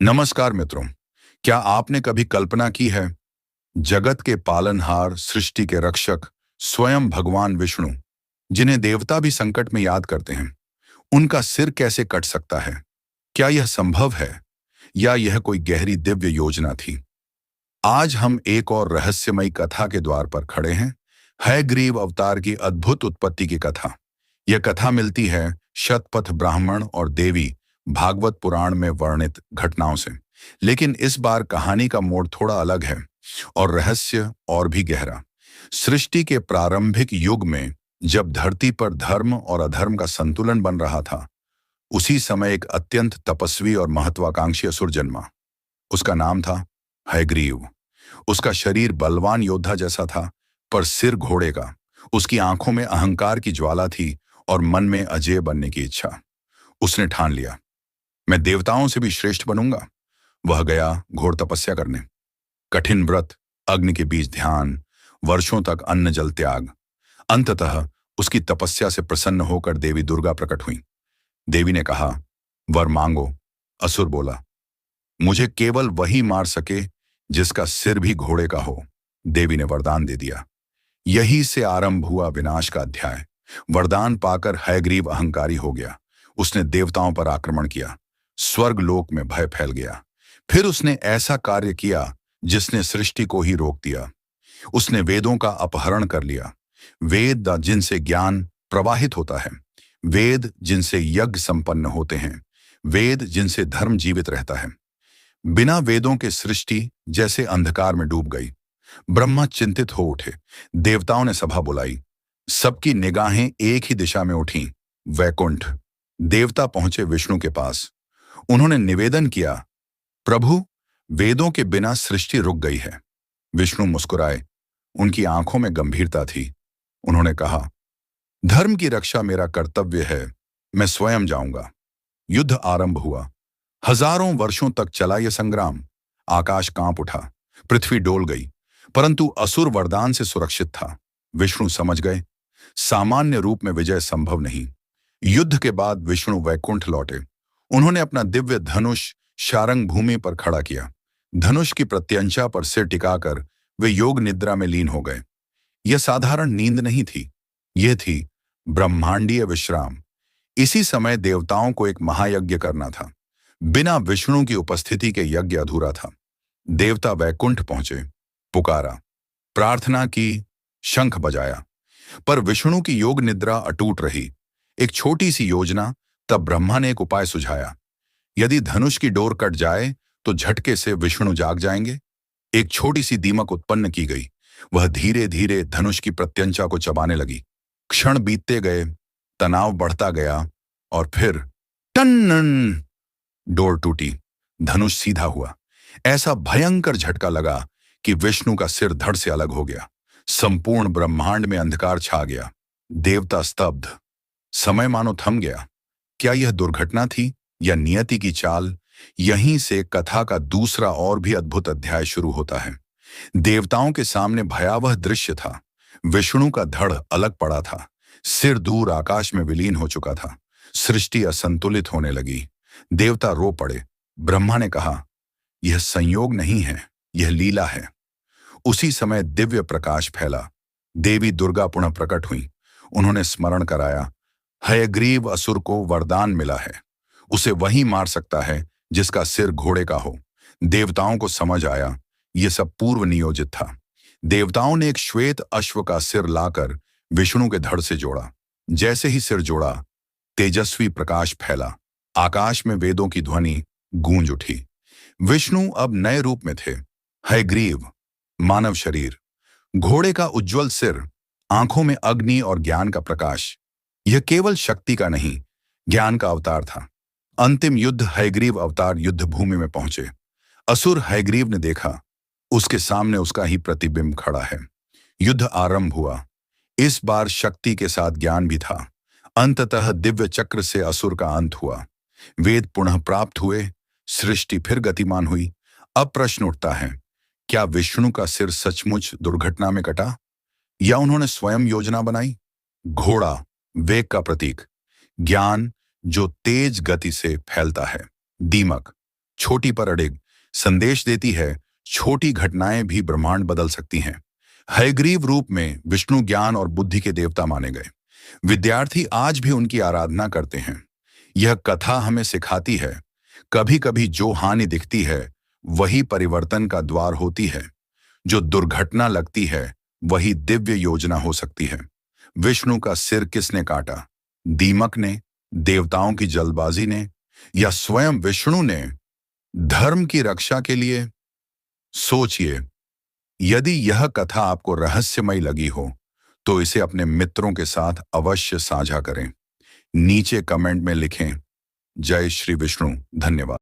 नमस्कार मित्रों। क्या आपने कभी कल्पना की है जगत के पालनहार, सृष्टि के रक्षक, स्वयं भगवान विष्णु, जिन्हें देवता भी संकट में याद करते हैं, उनका सिर कैसे कट सकता है? क्या यह संभव है या यह कोई गहरी दिव्य योजना थी? आज हम एक और रहस्यमयी कथा के द्वार पर खड़े हैं। हयग्रीव अवतार की अद्भुत उत्पत्ति की कथा। यह कथा मिलती है शतपथ ब्राह्मण और देवी भागवत पुराण में वर्णित घटनाओं से। लेकिन इस बार कहानी का मोड़ थोड़ा अलग है और रहस्य और भी गहरा। सृष्टि के प्रारंभिक युग में जब धरती पर धर्म और अधर्म का संतुलन बन रहा था, उसी समय एक अत्यंत तपस्वी और महत्वाकांक्षी असुर जन्मा। उसका नाम था हयग्रीव। उसका शरीर बलवान योद्धा जैसा था, पर सिर घोड़े का। उसकी आंखों में अहंकार की ज्वाला थी और मन में अजेय बनने की इच्छा। उसने ठान लिया, मैं देवताओं से भी श्रेष्ठ बनूंगा। वह गया घोर तपस्या करने। कठिन व्रत, अग्नि के बीच ध्यान, वर्षों तक अन्न जल त्याग। अंततः उसकी तपस्या से प्रसन्न होकर देवी दुर्गा प्रकट हुई। देवी ने कहा, वर मांगो। असुर बोला, मुझे केवल वही मार सके जिसका सिर भी घोड़े का हो। देवी ने वरदान दे दिया। यही से आरंभ हुआ विनाश का अध्याय। वरदान पाकर हयग्रीव अहंकारी हो गया। उसने देवताओं पर आक्रमण किया। स्वर्ग लोक में भय फैल गया। फिर उसने ऐसा कार्य किया जिसने सृष्टि को ही रोक दिया। उसने वेदों का अपहरण कर लिया। वेद जिनसे ज्ञान प्रवाहित होता है, वेद जिनसे यज्ञ संपन्न होते हैं, वेद जिनसे धर्म जीवित रहता है। बिना वेदों के सृष्टि जैसे अंधकार में डूब गई। ब्रह्मा चिंतित हो उठे। देवताओं ने सभा बुलाई। सबकी निगाहें एक ही दिशा में उठीं, वैकुंठ। देवता पहुंचे विष्णु के पास। उन्होंने निवेदन किया, प्रभु, वेदों के बिना सृष्टि रुक गई है। विष्णु मुस्कुराए। उनकी आंखों में गंभीरता थी। उन्होंने कहा, धर्म की रक्षा मेरा कर्तव्य है, मैं स्वयं जाऊंगा। युद्ध आरंभ हुआ। हजारों वर्षों तक चला यह संग्राम। आकाश कांप उठा, पृथ्वी डोल गई, परंतु असुर वरदान से सुरक्षित था। विष्णु समझ गए, सामान्य रूप में विजय संभव नहीं। युद्ध के बाद विष्णु वैकुंठ लौटे। उन्होंने अपना दिव्य धनुष शारंग भूमि पर खड़ा किया। धनुष की प्रत्यंचा पर सिर टिकाकर वे योग निद्रा में लीन हो गए। यह साधारण नींद नहीं थी, यह थी ब्रह्मांडीय विश्राम। इसी समय देवताओं को एक महायज्ञ करना था। बिना विष्णु की उपस्थिति के यज्ञ अधूरा था। देवता वैकुंठ पहुंचे, पुकारा, प्रार्थना की, शंख बजाया, पर विष्णु की योग निद्रा अटूट रही। एक छोटी सी योजना। तब ब्रह्मा ने एक उपाय सुझाया। यदि धनुष की डोर कट जाए तो झटके से विष्णु जाग जाएंगे। एक छोटी सी दीमक उत्पन्न की गई। वह धीरे धीरे धनुष की प्रत्यंचा को चबाने लगी। क्षण बीतते गए, तनाव बढ़ता गया और फिर टन, डोर टूटी। धनुष सीधा हुआ। ऐसा भयंकर झटका लगा कि विष्णु का सिर धड़ से अलग हो गया। संपूर्ण ब्रह्मांड में अंधकार छा गया। देवता स्तब्ध। समय मानो थम गया। क्या यह दुर्घटना थी या नियति की चाल? यहीं से कथा का दूसरा और भी अद्भुत अध्याय शुरू होता है। देवताओं के सामने भयावह दृश्य था। विष्णु का धड़ अलग पड़ा था, सिर दूर आकाश में विलीन हो चुका था। सृष्टि असंतुलित होने लगी। देवता रो पड़े। ब्रह्मा ने कहा, यह संयोग नहीं है, यह लीला है। उसी समय दिव्य प्रकाश फैला। देवी दुर्गा पुनः प्रकट हुई। उन्होंने स्मरण कराया, हयग्रीव असुर को वरदान मिला है। उसे वही मार सकता है जिसका सिर घोड़े का हो। देवताओं को समझ आया, यह सब पूर्व नियोजित था। देवताओं ने एक श्वेत अश्व का सिर लाकर विष्णु के धड़ से जोड़ा। जैसे ही सिर जोड़ा, तेजस्वी प्रकाश फैला। आकाश में वेदों की ध्वनि गूंज उठी। विष्णु अब नए रूप में थे। हयग्रीव, मानव शरीर, घोड़े का उज्जवल सिर, आंखों में अग्नि और ज्ञान का प्रकाश। यह केवल शक्ति का नहीं, ज्ञान का अवतार था। अंतिम युद्ध हयग्रीव अवतार युद्ध भूमि में पहुंचे। असुर हयग्रीव ने देखा, उसके सामने उसका ही प्रतिबिंब खड़ा है। युद्ध आरंभ हुआ। इस बार शक्ति के साथ ज्ञान भी था। अंततः दिव्य चक्र से असुर का अंत हुआ। वेद पुनः प्राप्त हुए। सृष्टि फिर गतिमान हुई। अब प्रश्न उठता है, क्या विष्णु का सिर सचमुच दुर्घटना में कटा या उन्होंने स्वयं योजना बनाई? घोड़ा, वेग का प्रतीक, ज्ञान जो तेज गति से फैलता है। दीमक, छोटी पर अडिग संदेश देती है, छोटी घटनाएं भी ब्रह्मांड बदल सकती हैं। हयग्रीव रूप में विष्णु ज्ञान और बुद्धि के देवता माने गए। विद्यार्थी आज भी उनकी आराधना करते हैं। यह कथा हमें सिखाती है, कभी कभी जो हानि दिखती है वही परिवर्तन का द्वार होती है। जो दुर्घटना लगती है वही दिव्य योजना हो सकती है। विष्णु का सिर किसने काटा? दीमक ने, देवताओं की जल्दबाजी ने, या स्वयं विष्णु ने धर्म की रक्षा के लिए? सोचिए। यदि यह कथा आपको रहस्यमय लगी हो तो इसे अपने मित्रों के साथ अवश्य साझा करें। नीचे कमेंट में लिखें, जय श्री विष्णु। धन्यवाद।